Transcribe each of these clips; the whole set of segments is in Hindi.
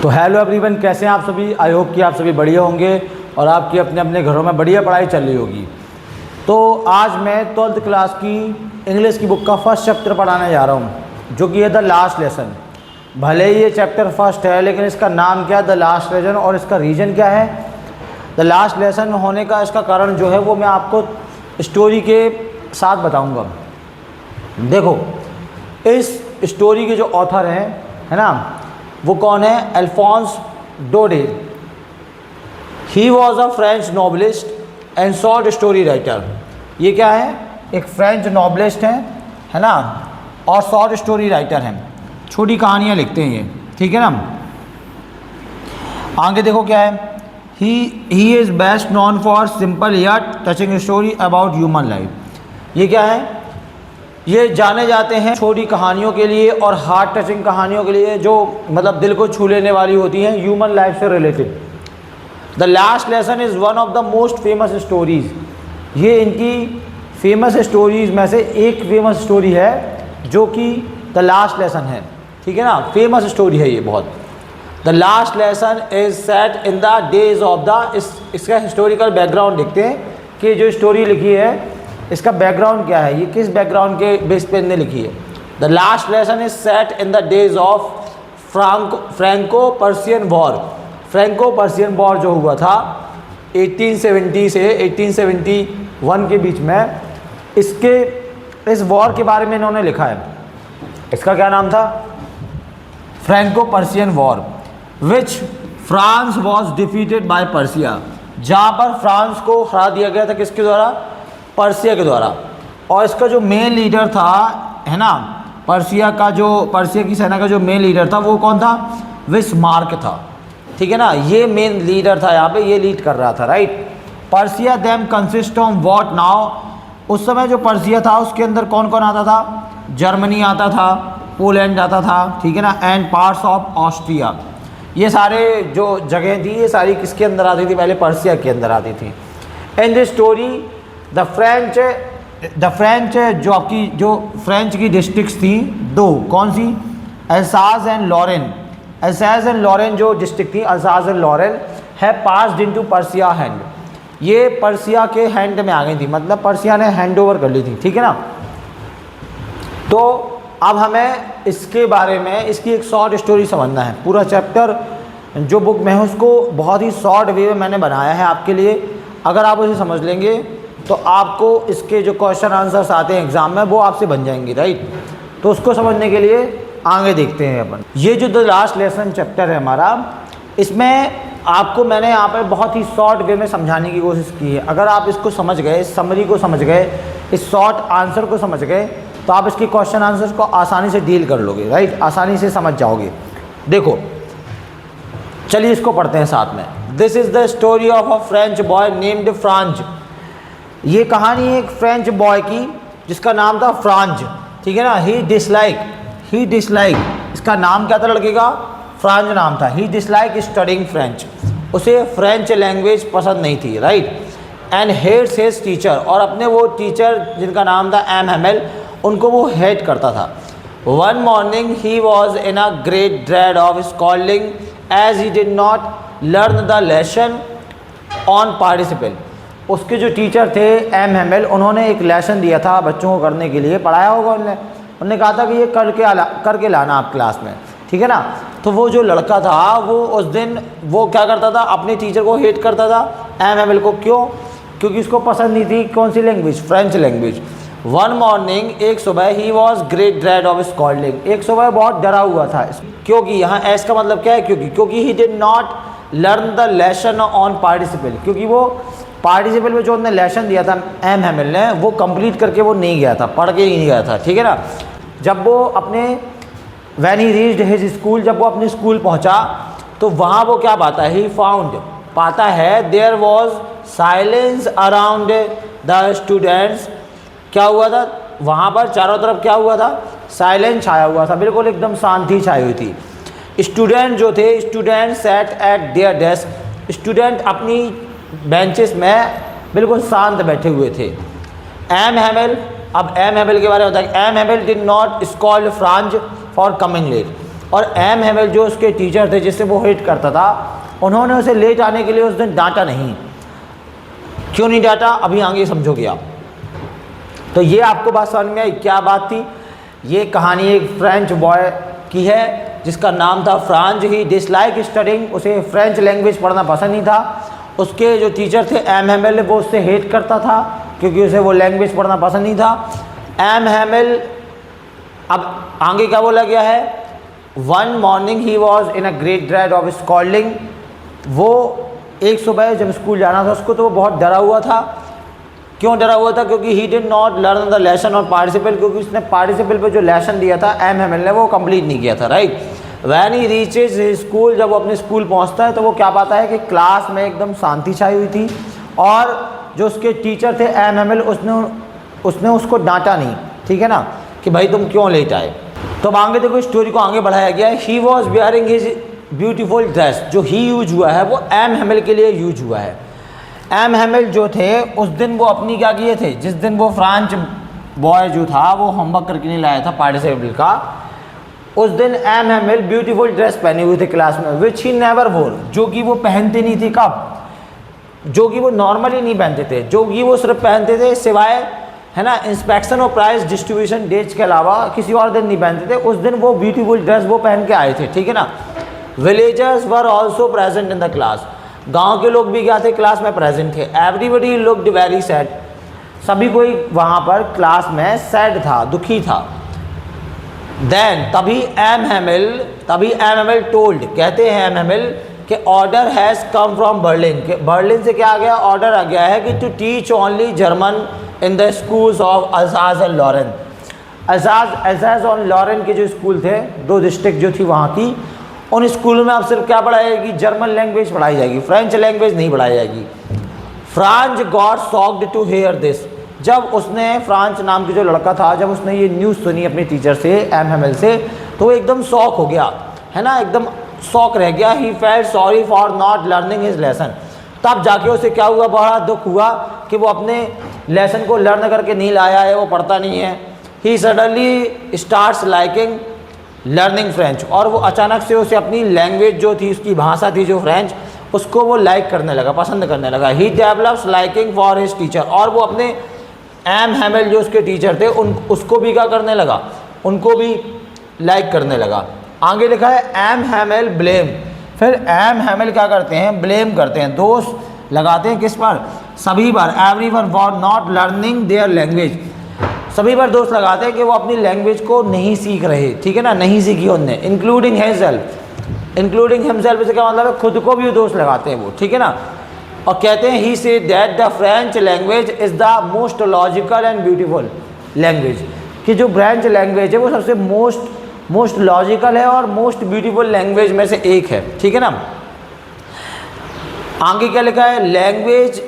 तो हेलो एवरीवन, कैसे हैं आप सभी। आई होप कि आप सभी बढ़िया होंगे और आपकी अपने अपने घरों में बढ़िया पढ़ाई चल रही होगी। तो आज मैं 12th क्लास की इंग्लिश की बुक का फर्स्ट चैप्टर पढ़ाने जा रहा हूँ, जो कि है द लास्ट लेसन। भले ही ये चैप्टर फर्स्ट है, लेकिन इसका नाम क्या है, द लास्ट लेसन, और इसका रीज़न क्या है। द लास्ट लेसन होने का इसका कारण जो है वो मैं आपको स्टोरी के साथ बताऊँगा। देखो, इस स्टोरी के जो ऑथर हैं, है ना, वो कौन है, Alphonse Daudet. He was a French novelist and short story writer. ये क्या है, एक फ्रेंच नॉवलिस्ट है ना, और शॉर्ट स्टोरी राइटर हैं, छोटी कहानियाँ लिखते हैं ये, ठीक है ना। आगे देखो क्या है, he is best non for simple yet touching story about human life. ये क्या है, ये जाने जाते हैं छोटी कहानियों के लिए और हार्ट टचिंग कहानियों के लिए, जो मतलब दिल को छू लेने वाली होती हैं, ह्यूमन लाइफ से related. The last lesson is one of the most famous stories. ये इनकी फेमस स्टोरीज़ में से एक फेमस स्टोरी है, जो कि द लास्ट लेसन है, ठीक है ना। फेमस स्टोरी है ये बहुत। The last lesson is set in the days of the, इसका हिस्टोरिकल बैकग्राउंड देखते हैं कि जो स्टोरी लिखी है इसका बैकग्राउंड क्या है, ये किस बैकग्राउंड के बेस पे इन्हें लिखी है। The last lesson is set in the days of Franco Persian war. Franco Persian war जो हुआ था 1870 से 1871 के बीच में, इस वॉर के बारे में इन्होंने लिखा है। इसका क्या नाम था, Franco Persian war, which France was defeated by Persia. जहाँ पर फ्रांस को हरा दिया गया था, किसके द्वारा, पर्सिया के द्वारा। और इसका जो मेन लीडर था, है ना, पर्सिया की सेना का जो मेन लीडर था वो कौन था, बिस्मार्क था, ठीक है ना। ये मेन लीडर था यहाँ पे, ये लीड कर रहा था, right. Persia them consist of what now. उस समय जो पर्सिया था उसके अंदर कौन कौन आता था, जर्मनी आता था, पोलैंड आता था, ठीक है ना, एंड पार्ट्स ऑफ ऑस्ट्रिया। ये सारे जो जगह थी, ये सारी किसके अंदर आती थी, पहले पर्सिया के अंदर आती थी। And this story the French जो फ्रेंच की डिस्ट्रिक्ट्स थी दो, कौन सी, Alsace and Lorraine. Alsace and Lorraine जो डिस्ट्रिक्ट थी, Alsace and Lorraine, has passed into Prussia hand. ये पर्सिया के हैंड में आ गई थी, मतलब पर्सिया ने हैंड ओवर कर ली थी, ठीक है ना। तो अब हमें इसके बारे में, इसकी एक शॉर्ट स्टोरी समझना है। पूरा चैप्टर जो बुक में है उसको बहुत ही शॉर्ट वे में मैंने बनाया है आपके लिए। अगर आप उसे समझ लेंगे तो आपको इसके जो क्वेश्चन आंसर्स आते हैं एग्ज़ाम में वो आपसे बन जाएंगे, राइट। तो उसको समझने के लिए आगे देखते हैं अपन। ये जो द लास्ट लेसन चैप्टर है हमारा, इसमें आपको मैंने यहाँ पर बहुत ही शॉर्ट वे में समझाने की कोशिश की है। अगर आप इसको समझ गए, इस समरी को समझ गए, इस शॉर्ट आंसर को समझ गए, तो आप इसके क्वेश्चन आंसर्स को आसानी से डील कर लोगे, राइट, आसानी से समझ जाओगे। देखो, चलिए इसको पढ़ते हैं साथ में। This is the story of a French boy named Franz. ये कहानी है एक फ्रेंच बॉय की जिसका नाम था फ्रांज, ठीक है ना। ही डिसलाइक, इसका नाम क्या था लड़के का, फ्रांज नाम था। ही डिसलाइक स्टडिंग फ्रेंच, उसे फ्रेंच लैंग्वेज पसंद नहीं थी, right. And hates his teacher, और अपने वो टीचर जिनका नाम था एम हेमेल, उनको वो हेट करता था। One morning he was in a great dread of scolding as he did not learn the lesson on participle. उसके जो टीचर थे एम हेमेल, उन्होंने एक लेसन दिया था बच्चों को करने के लिए, पढ़ाया होगा उन्होंने कहा था कि ये करके लाना आप क्लास में, ठीक है ना। तो वो जो लड़का था वो उस दिन वो क्या करता था, अपने टीचर को हेट करता था, एम हेमेल को। क्यों, क्योंकि उसको पसंद नहीं थी कौन सी language, French language. One morning, एक सुबह, he was great dread of scolding, एक सुबह बहुत डरा हुआ था। क्योंकि यहाँ एस का मतलब क्या है, क्योंकि ही did not learn the lesson on participle, क्योंकि वो पार्टिसिपल में जो उन्होंने लेसन दिया था एम हेमेल ने, वो कंप्लीट करके वो नहीं गया था, पढ़ के ही नहीं गया था, ठीक है ना। जब वो अपने when he reached his school, जब वो अपने स्कूल पहुंचा तो वहाँ वो क्या पाता है, ही फाउंड, पाता है, there was silence around the students. क्या हुआ था वहाँ पर, चारों तरफ क्या हुआ था, साइलेंस छाया हुआ था, बिल्कुल एकदम शांति छाई हुई थी। स्टूडेंट जो थे, student set eight there desk, student अपनी बेंचेस में बिल्कुल शांत बैठे हुए थे। एम हेमेल के बारे में बताया, M Hamel did not scold Franz for coming late. और एम हैमेल जो उसके टीचर थे जिससे वो हेट करता था, उन्होंने उसे लेट आने के लिए उस दिन डांटा नहीं। क्यों नहीं डांटा, अभी आगे समझोगे आप। तो ये आपको बात समझ में आई क्या बात थी। ये कहानी एक फ्रेंच बॉय की है जिसका नाम था फ्रांज। ही डिसलाइक स्टडिंग, उसे फ्रेंच लैंग्वेज पढ़ना पसंद नहीं था। उसके जो टीचर थे एम हैमेल, वो उससे हेट करता था क्योंकि उसे वो लैंग्वेज पढ़ना पसंद नहीं था। एम हैमेल, अब आगे क्या बोला गया है, one morning he was in a great dread of scolding. वो एक सुबह जब स्कूल जाना था उसको, तो वो बहुत डरा हुआ था। क्यों डरा हुआ था, क्योंकि ही did not learn the lesson on participle, क्योंकि उसने पार्टिसिपल पे जो लेसन दिया था एम हैमेल ने, वो कंप्लीट नहीं किया था, right. When he reaches school, जब वो अपने स्कूल पहुंचता है तो वो क्या पाता है कि क्लास में एकदम शांति छाई हुई थी और जो उसके टीचर थे एम हैमेल, उसने उसको डांटा नहीं, ठीक है ना, कि भाई तुम क्यों लेट आए। तो अब आगे देखो, स्टोरी को आगे बढ़ाया गया है। He was wearing his beautiful dress, जो ही यूज हुआ है वो एम हैमेल के लिए यूज हुआ है। एम हैमेल जो थे उस दिन वो अपनी क्या किए थे, जिस दिन वो फ्रांच बॉय जो था वो होमवर्क करके नहीं लाया था पार्टिसिपल का, उस दिन एम हैमेल ब्यूटीफुल ड्रेस पहने हुए थे क्लास में, विच ही नेवर वोर, जो कि वो पहनते नहीं थे। कब, जो कि वो नॉर्मली नहीं पहनते थे, जो कि वो सिर्फ पहनते थे सिवाय, है ना, इंस्पेक्शन और प्राइज डिस्ट्रीब्यूशन डेज के अलावा किसी और दिन नहीं पहनते थे। उस दिन वो ब्यूटीफुल ड्रेस वो पहन के आए थे, ठीक है ना। Villagers were also present in the class, गांव के लोग भी क्या थे, क्लास में प्रेजेंट थे। एवरीबडी लुक्ड वेरी सैड, सभी कोई वहाँ पर क्लास में सैड था, दुखी था। देन तभी एम हैमेल टोल्ड, कहते हैं एम हैमेल कि order has come from Berlin, के बर्लिन से क्या आ गया, ऑर्डर आ गया है कि to teach only German in the schools of Alsace and Lorraine. Alsace और लॉरेन के जो स्कूल थे, दो डिस्ट्रिक्ट जो थी वहाँ की, उन स्कूलों में अब सिर्फ क्या पढ़ाई जाएगी, जर्मन लैंग्वेज पढ़ाई जाएगी, फ्रेंच लैंग्वेज नहीं पढ़ाई जाएगी। Franz got shocked to hear this, जब उसने, फ्रांच नाम की जो लड़का था, जब उसने ये न्यूज़ सुनी अपने टीचर से एम हैमेल से, तो वो एकदम शॉक हो गया, है ना, एकदम शॉक रह गया। ही felt sorry for not learning his lesson, तब जाके उसे क्या हुआ, बड़ा दुख हुआ कि वो अपने लेसन को लर्न करके नहीं लाया है, वो पढ़ता नहीं है। He suddenly starts liking learning French, और वो अचानक से उसे अपनी लैंग्वेज जो थी, उसकी भाषा थी जो फ्रेंच, उसको वो लाइक करने लगा, पसंद करने लगा। He develops liking for his teacher, और वो अपने एम हैमेल जो उसके टीचर थे उसको भी क्या करने लगा, उनको भी लाइक करने लगा। आगे लिखा है एम हैमेल ब्लेम, फिर एम हैमेल क्या करते हैं, ब्लेम करते हैं, दोष लगाते हैं किस पर, सभी पर, everyone for not learning their language, सभी पर दोष लगाते हैं कि वो अपनी लैंग्वेज को नहीं सीख रहे, ठीक है ना, नहीं सीखी उनने। इंक्लूडिंग हिमसेल्फ से क्या मतलब है, खुद को भी दोष लगाते हैं वो, ठीक है ना। और कहते हैं he says that the French language is the most logical and beautiful language, कि जो फ्रेंच लैंग्वेज है वो सबसे मोस्ट लॉजिकल है और मोस्ट ब्यूटीफुल लैंग्वेज में से एक है, ठीक है ना। आगे क्या लिखा है, लैंग्वेज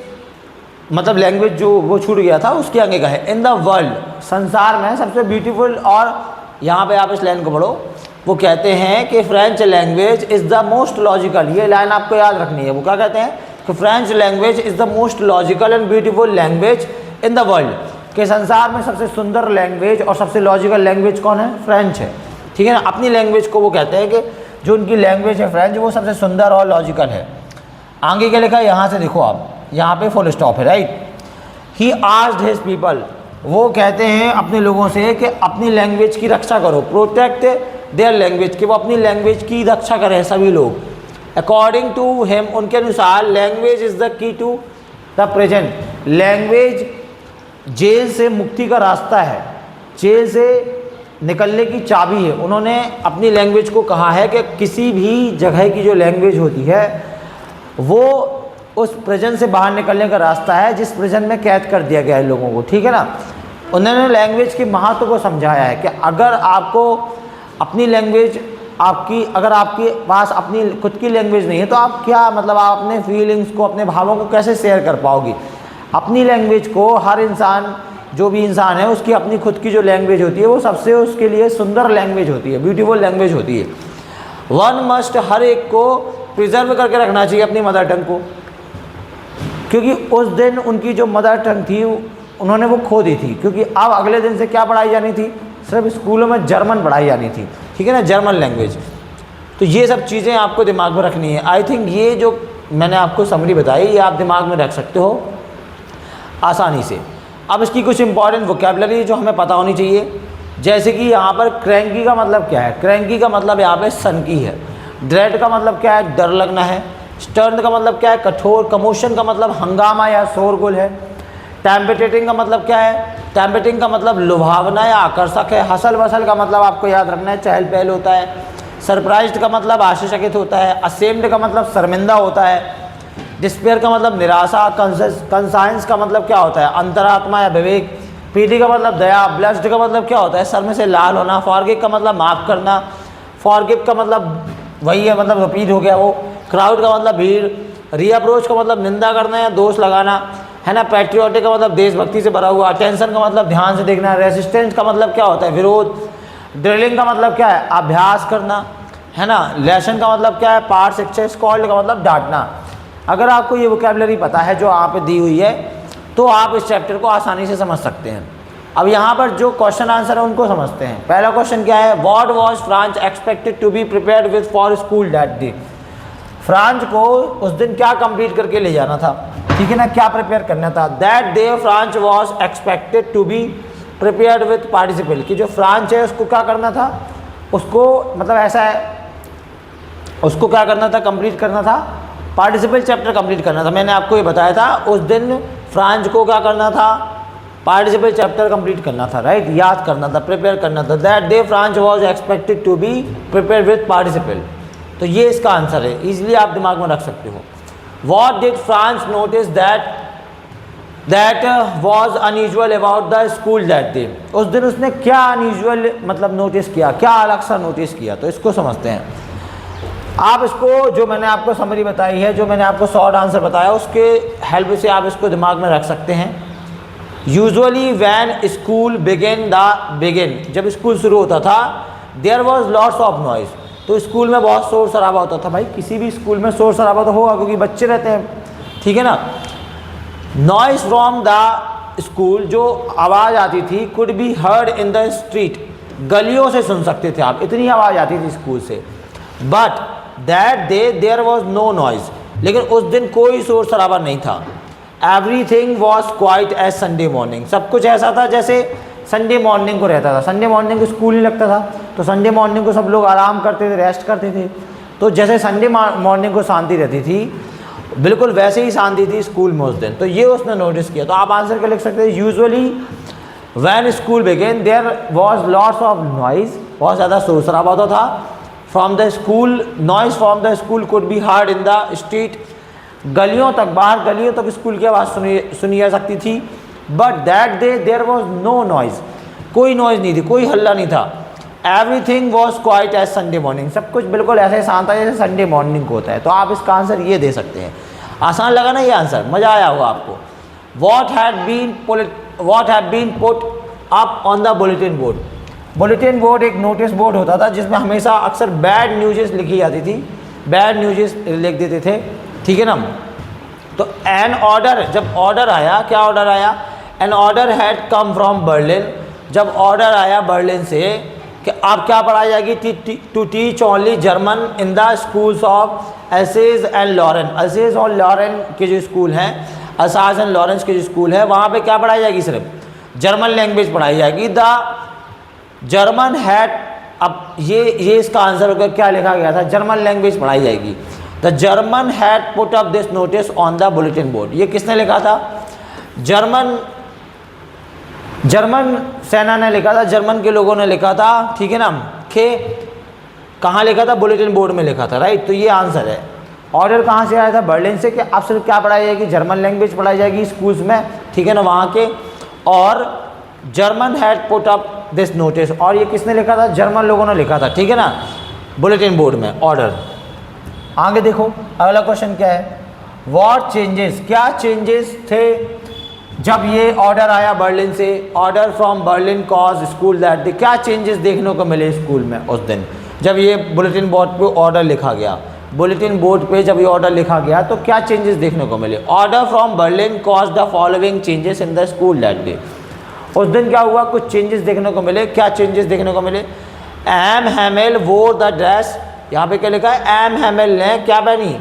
मतलब लैंग्वेज जो वो छूट गया था उसके आगे का है, इन द वर्ल्ड, संसार में सबसे ब्यूटीफुल। और यहाँ पे आप इस लाइन को पढ़ो, वो कहते हैं कि French language is the most logical, ये लाइन आपको याद रखनी है। वो क्या कहते हैं कि French language is the most logical and beautiful language in the world, के संसार में सबसे सुंदर लैंग्वेज और सबसे लॉजिकल लैंग्वेज कौन है, फ्रेंच है, ठीक है ना। अपनी लैंग्वेज को वो कहते हैं कि जो उनकी लैंग्वेज है फ्रेंच, वो सबसे सुंदर और लॉजिकल है। आगे क्या लिखा है, यहाँ से देखो आप, यहाँ पे फुल स्टॉप है, right. He asked his people, वो कहते हैं अपने लोगों से कि अपनी लैंग्वेज की रक्षा करो, प्रोटेक्ट देयर लैंग्वेज, कि वो अपनी लैंग्वेज की रक्षा करें सभी लोग। अकॉर्डिंग टू हिम, उनके अनुसार language is the key to the present, language jail से मुक्ति का रास्ता है, जेल से निकलने की चाबी है। उन्होंने अपनी लैंग्वेज को कहा है कि किसी भी जगह की जो लैंग्वेज होती है वो उस प्रिजन से बाहर निकलने का रास्ता है जिस प्रिजन में कैद कर दिया गया है लोगों को, ठीक है ना। उन्होंने लैंग्वेज के महत्व को समझाया है कि अगर आपको अपनी लैंग्वेज अगर आपके पास अपनी खुद की लैंग्वेज नहीं है तो आप क्या मतलब, आप अपने फीलिंग्स को, अपने भावों को कैसे शेयर कर पाओगे। अपनी लैंग्वेज को हर इंसान, जो भी इंसान है, उसकी अपनी खुद की जो लैंग्वेज होती है वो सबसे उसके लिए सुंदर लैंग्वेज होती है, ब्यूटीफुल लैंग्वेज होती है। वन मस्ट, हर एक को प्रिजर्व करके रखना चाहिए अपनी मदर टंग को, क्योंकि उस दिन उनकी जो मदर टंग थी उन्होंने वो खो दी थी, क्योंकि अब अगले दिन से क्या पढ़ाई जानी थी, सिर्फ स्कूलों में जर्मन पढ़ाई जानी थी, ठीक है ना, जर्मन लैंग्वेज। तो ये सब चीज़ें आपको दिमाग में रखनी है। आई थिंक ये जो मैंने आपको समरी बताई ये आप दिमाग में रख सकते हो आसानी से। अब इसकी कुछ इंपॉर्टेंट वोकैबुलरी जो हमें पता होनी चाहिए, जैसे कि यहाँ पर क्रैंकी का मतलब क्या है। क्रैंकी का मतलब यहाँ पे सनकी है। ड्रेड का मतलब क्या है, डर लगना है। स्टर्न का मतलब क्या है, कठोर। कमोशन का मतलब हंगामा या शोरगुल है। टेम्पटेटिंग का मतलब क्या है, टेम्पटिंग का मतलब लुभावना या आकर्षक है। हसल वसल का मतलब आपको याद रखना है, चहल पहल होता है। सरप्राइज्ड का मतलब आश्चर्यचकित होता है। असेम्ड का मतलब शर्मिंदा होता है। डिस्पेयर का मतलब निराशा। कंसाइंस का मतलब क्या होता है, अंतरात्मा या विवेक। पीटी का मतलब दया। ब्लस्ड का मतलब क्या होता है, सर में से लाल होना। फॉरगिव का मतलब माफ़ करना। फॉरगिव का मतलब वही है, मतलब रिपीट हो गया वो। क्राउड का मतलब भीड़। रीअप्रोच का मतलब निंदा करना या दोष लगाना, है ना। पैट्रियोटिक का मतलब देशभक्ति से भरा हुआ। अटेंशन का मतलब ध्यान से देखना। रेसिस्टेंस का मतलब क्या होता है, विरोध। ड्रिलिंग का मतलब क्या है, अभ्यास करना, है ना। लेसन का मतलब क्या है, पाठ शिक्षा। स्कॉल्ड का मतलब डांटना। अगर आपको ये वोकैबुलरी पता है जो यहाँ पे दी हुई है तो आप इस चैप्टर को आसानी से समझ सकते हैं। अब यहाँ पर जो क्वेश्चन आंसर है उनको समझते हैं। पहला क्वेश्चन क्या है, what was Franz expected to be prepared with for school that day. Franz को उस दिन क्या कंप्लीट करके ले जाना था, ठीक है ना, क्या प्रिपेयर करना था। That day Franz was expected to be prepared with participle, कि जो फ्रांस है उसको क्या करना था, उसको मतलब ऐसा है, उसको क्या करना था, कंप्लीट करना था, पार्टिसिपल चैप्टर कंप्लीट करना था। मैंने आपको ये बताया था उस दिन फ्रांस को क्या करना था, पार्टिसिपल चैप्टर कंप्लीट करना था, राइट, याद करना था, प्रिपेयर करना था। That day Franz was expected to be prepare with participle. तो ये इसका आंसर है, इजीली आप दिमाग में रख सकते हो। What did France notice that was unusual about the school that day. उस दिन उसने क्या अनयूजुअल मतलब नोटिस किया, क्या अलग सा नोटिस किया, तो इसको समझते हैं। आप इसको जो मैंने आपको समरी बताई है, जो मैंने आपको शॉर्ट आंसर बताया, उसके हेल्प से आप इसको दिमाग में रख सकते हैं। यूजुअली वैन स्कूल बिगिन, जब स्कूल शुरू होता था, there was lots of noise, तो स्कूल में बहुत शोर शराबा होता था। भाई किसी भी स्कूल में शोर शराबा तो होगा क्योंकि बच्चे रहते हैं, ठीक है ना। नॉइज फ्रॉम द स्कूल, जो आवाज़ आती थी, could be heard in the street, गलियों से सुन सकते थे आप, इतनी आवाज़ आती थी स्कूल से। But that day there was no noise, लेकिन उस दिन कोई शोर शराबा नहीं था। Everything was quiet as Sunday morning, सब कुछ ऐसा था जैसे संडे मॉर्निंग को रहता था। संडे मॉर्निंग को स्कूल नहीं लगता था, तो संडे मॉर्निंग को सब लोग आराम करते थे, रेस्ट करते थे। तो जैसे संडे मॉर्निंग को शांति रहती थी, बिल्कुल वैसे ही शांति थी स्कूल में उस दिन। तो ये उसने नोटिस किया। तो आप आंसर क्या लिख सकते हैं, usually when school began there was lots of noise, बहुत ज़्यादा शोर शराबा होता था। From the school, noise from the school could be heard in the street, गलियों तक, बाहर गलियों तक स्कूल की आवाज़ सुनी जा सकती थी। But that day there was no noise, कोई नॉइज नहीं थी, कोई हल्ला नहीं था। Everything was quiet as Sunday morning, सब कुछ बिल्कुल ऐसे शांत था जैसे संडे मॉर्निंग को होता है। तो आप इसका आंसर ये दे सकते हैं। आसान लगा ना ये आंसर, मज़ा आया होगा आपको। What had been put up on the bulletin board. Bulletin board एक नोटिस बोर्ड होता था जिसमें हमेशा अक्सर बैड न्यूज़ लिखी जाती थी, बैड न्यूज़ लिख देते थे, ठीक है ना। तो एन ऑर्डर, जब ऑर्डर आया, क्या ऑर्डर आया, an order had come from Berlin, जब ऑर्डर आया बर्लिन से कि आप क्या पढ़ाई जाएगी, to teach only German in the schools of Alsace and Lorraine. Alsace और लॉरेन के जो स्कूल हैं, असाज एंड लॉरेंस के जो स्कूल है, वहाँ पे क्या पढ़ाई जाएगी, सिर्फ जर्मन लैंग्वेज पढ़ाई जाएगी। द जर्मन हैड, अब ये इसका आंसर होगा, क्या लिखा गया था, जर्मन लैंग्वेज पढ़ाई जाएगी। The German had put up this notice on the bulletin board, ये किसने लिखा था, जर्मन सेना ने लिखा था, जर्मन के लोगों ने लिखा था, ठीक है ना। के कहाँ लिखा था, बुलेटिन बोर्ड में लिखा था, राइट। तो ये आंसर है। ऑर्डर कहाँ से आया था, बर्लिन से, कि अब सिर्फ क्या पढ़ाई जाएगी, जर्मन लैंग्वेज पढ़ाई जाएगी स्कूल्स में, ठीक है ना, वहाँ के। और German had put up this notice, और ये किसने लिखा था, जर्मन लोगों ने लिखा था, ठीक है ना, बुलेटिन बोर्ड में ऑर्डर। आगे देखो अगला क्वेश्चन क्या है, व्हाट चेंजेस, क्या चेंजेस थे जब ये ऑर्डर आया बर्लिन से। Order from Berlin cause school that day, क्या चेंजेस देखने को मिले स्कूल में उस दिन जब ये बुलेटिन बोर्ड पे ऑर्डर लिखा गया। बुलेटिन बोर्ड पे जब ये ऑर्डर लिखा गया तो क्या चेंजेस देखने को मिले। Order from Berlin cause the following changes in the school that day, उस दिन क्या हुआ, कुछ चेंजेस देखने को मिले। क्या चेंजेस देखने को मिले, M Hamel wore the dress यहाँ पे क्या लिखा है, एम हैमिल ने क्या पहनी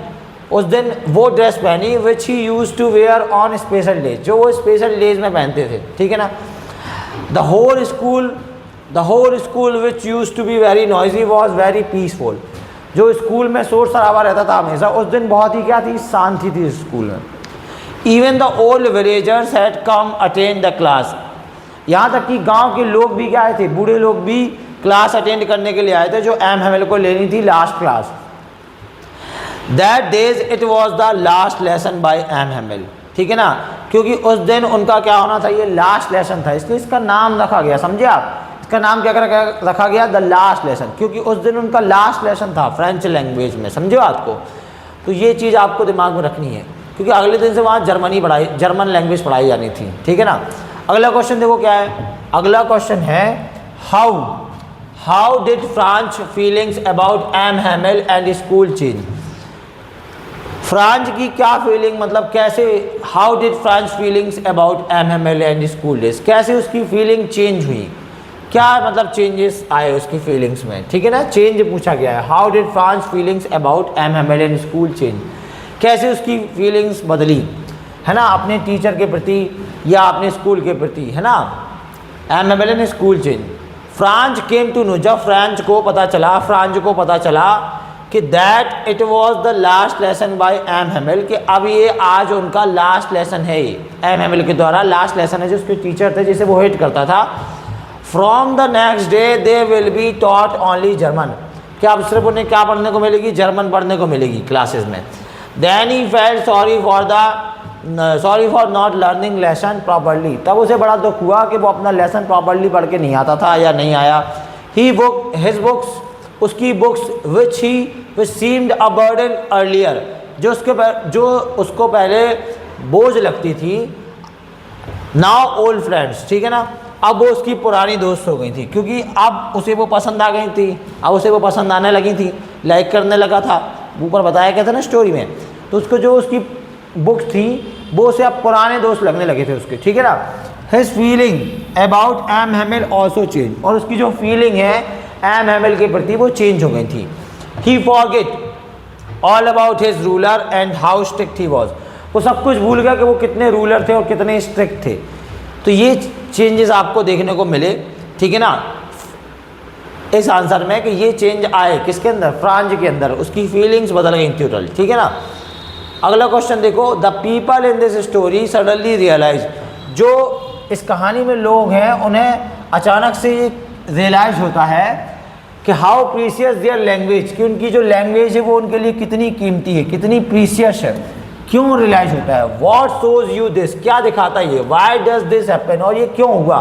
उस दिन, वो ड्रेस पहनी which he use to wear on special days, जो वो स्पेशल डेज में पहनते थे, ठीक है ना। The whole school which used to be very noisy was very peaceful, जो स्कूल में शोर शराबा रहता था हमेशा, उस दिन बहुत ही क्या थी, शांति थी स्कूल में। Even the old villagers had come attend the class, यहाँ तक कि गांव के लोग भी क्या आए थे, बूढ़े लोग भी क्लास अटेंड करने के लिए आए थे, जो एम हैमिल को लेनी थी last class. That days it was the last lesson by M Hamel, ठीक है ना, क्योंकि उस दिन उनका क्या होना था, ये लास्ट लेसन था, इसलिए इसका नाम रखा गया, समझे आप, इसका नाम क्या रखा गया, द लास्ट लेसन, क्योंकि उस दिन उनका लास्ट लेसन था फ्रेंच लैंग्वेज में, समझे बात को। तो ये चीज़ आपको दिमाग में रखनी है, क्योंकि अगले दिन से वहाँ जर्मन लैंग्वेज पढ़ाई जानी थी, ठीक है ना। अगला क्वेश्चन देखो क्या है, अगला क्वेश्चन है how did Franz feelings about M Hamel and school change. Franz की क्या फीलिंग, मतलब कैसे, how did Franz feelings about M Hamel and school days, कैसे उसकी फीलिंग चेंज हुई, क्या मतलब चेंजेस आए उसकी फीलिंग्स में, ठीक है ना, चेंज पूछा गया है। How did Franz feelings about M Hamel and school change, कैसे उसकी फीलिंग्स बदली, है ना, अपने टीचर के प्रति या अपने स्कूल के प्रति, है ना। M Hamel and school change. Franz came to know, जब फ्रांच को पता चला कि that it was the last lesson by M Hamel, कि अब ये आज उनका लास्ट लेसन है, एम हैमिल के द्वारा लास्ट लेसन है, जो उसके टीचर थे जिसे वो हेट करता था। From the next day they will be taught only German, क्या अब सिर्फ उन्हें क्या पढ़ने को मिलेगी, जर्मन पढ़ने को मिलेगी क्लासेस में। Then he felt sorry for not learning lesson properly, तब उसे बड़ा दुख हुआ कि वो अपना लेसन प्रॉपरली पढ़ के नहीं आता था या नहीं आया। हिज बुक्स, उसकी books which seemed a burden earlier, जो उसको पहले बोझ लगती थी, नाउ ओल्ड फ्रेंड्स, ठीक है ना, अब वो उसकी पुरानी दोस्त हो गई थी, क्योंकि अब उसे वो पसंद आ गई थी, अब उसे वो पसंद आने लगी थी, लाइक करने लगा था, ऊपर बताया गया था ना स्टोरी में। तो उसको जो उसकी बुक्स थी वो उसे अब पुराने दोस्त लगने लगे थे उसके, ठीक है ना। His feeling about M Hamel also change, और उसकी जो फीलिंग है एम हैमिल के प्रति वो चेंज हो गई थी। He forget all about his ruler and how strict he was, वो सब कुछ भूल गया कि वो कितने रूलर थे और कितने स्ट्रिक्ट थे। तो ये चेंजेस आपको देखने को मिले, ठीक है ना, इस आंसर में, कि ये चेंज आए किसके अंदर, फ्रांच के अंदर, उसकी फीलिंग्स बदल गई टोटल, ठीक है ना। अगला क्वेश्चन देखो, the people in this story suddenly realize, जो इस कहानी में लोग हैं उन्हें अचानक से रियलाइज होता है कि हाउ प्रीशियस देयर लैंग्वेज, कि उनकी जो लैंग्वेज है वो उनके लिए कितनी कीमती है, कितनी प्रीशियस है। क्यों रियलाइज होता है, व्हाट शोज यू दिस, क्या दिखाता है ये, व्हाई डज दिस हैपन, और ये क्यों हुआ।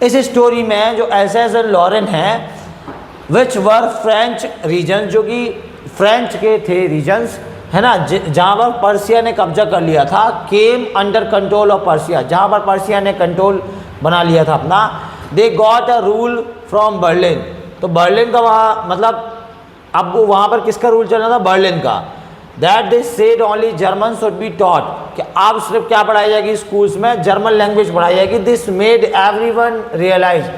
इस स्टोरी में जो एल्सेस एंड लॉरेन हैं, विच वर फ्रेंच रीजन, जो कि फ्रेंच के थे रीजन्स, है ना, जहाँ पर पर्सिया ने कब्जा कर लिया था, came under control of Persia, जहाँ पर पर्सिया ने कंट्रोल बना लिया था अपना। They got a rule from Berlin, तो बर्लिन का वहाँ मतलब अब वहाँ पर किसका रूल चल रहा था, बर्लिन का। That they said only German should be taught, कि अब सिर्फ क्या पढ़ाई जाएगी स्कूल्स में, जर्मन लैंग्वेज पढ़ाई जाएगी। दिस मेड एवरीवन रियलाइज,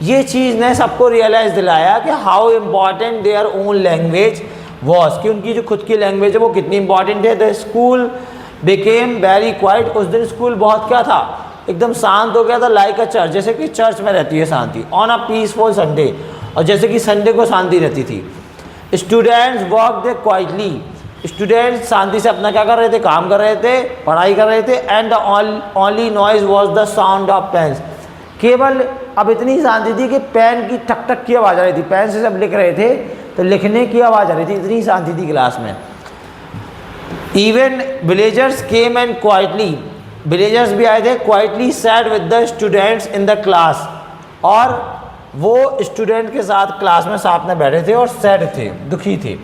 ये चीज़ ने सबको रियलाइज दिलाया कि how important their own language was, कि उनकी जो खुद की लैंग्वेज है वो कितनी इंपॉर्टेंट है। The school became very quite, उस दिन स्कूल बहुत क्या था, एकदम शांत हो गया था, लाइक अ चर्च, जैसे कि चर्च में रहती है शांति, ऑन अ पीसफुल संडे, और जैसे कि संडे को शांति रहती थी। स्टूडेंट्स वर्क दे क्वाइटली, स्टूडेंट्स शांति से अपना क्या कर रहे थे, काम कर रहे थे, पढ़ाई कर रहे थे। And the only noise was the sound of pens, केवल अब इतनी शांति थी कि पेन की ठक ठक की आवाज़ आ रही थी, पेन से सब लिख रहे थे तो लिखने की आवाज़ आ रही थी, इतनी शांति थी क्लास में। Even villagers came and quietly, villagers भी आए थे, quietly sad with the students in the class, और वो स्टूडेंट के साथ क्लास में साथ में बैठे थे और सैड थे, दुखी थे।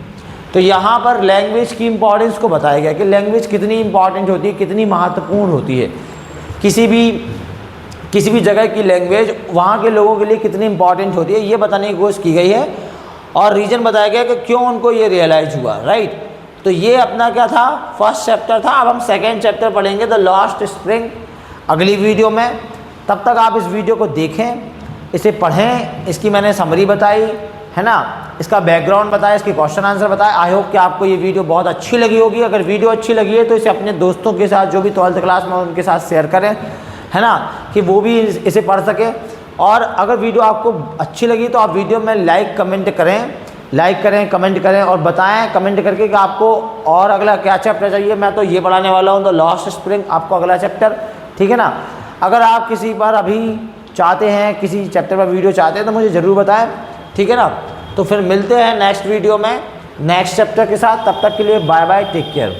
तो यहाँ पर लैंग्वेज की इंपॉर्टेंस को बताया गया कि लैंग्वेज कितनी इंपॉर्टेंट होती है, कितनी महत्वपूर्ण होती है। किसी भी जगह की लैंग्वेज वहाँ के लोगों के लिए कितनी इंपॉर्टेंट होती है, ये बताने की कोशिश की गई है, और रीज़न बताया गया कि क्यों उनको ये रियलाइज हुआ, राइट। तो ये अपना क्या था, फर्स्ट चैप्टर था। अब हम सेकेंड चैप्टर पढ़ेंगे, द लास्ट स्प्रिंग, अगली वीडियो में। तब तक आप इस वीडियो को देखें, इसे पढ़ें, इसकी मैंने समरी बताई, है ना, इसका बैकग्राउंड बताया, इसके क्वेश्चन आंसर बताया। आई होप कि आपको ये वीडियो बहुत अच्छी लगी होगी। अगर वीडियो अच्छी लगी है तो इसे अपने दोस्तों के साथ जो भी 12th क्लास में उनके साथ शेयर करें, है ना, कि वो भी इसे पढ़ सके। और अगर वीडियो आपको अच्छी लगी तो आप वीडियो में लाइक कमेंट करें, कमेंट करें और बताएं कमेंट करके कि आपको और अगला क्या चैप्टर चाहिए। मैं तो ये पढ़ाने वाला हूँ द लास्ट स्प्रिंग, आपको अगला चैप्टर, ठीक है ना। अगर आप किसी पर अभी चाहते हैं, किसी चैप्टर पर वीडियो चाहते हैं तो मुझे ज़रूर बताएं, ठीक है ना। तो फिर मिलते हैं नेक्स्ट वीडियो में नेक्स्ट चैप्टर के साथ। तब तक के लिए बाय बाय, टेक केयर।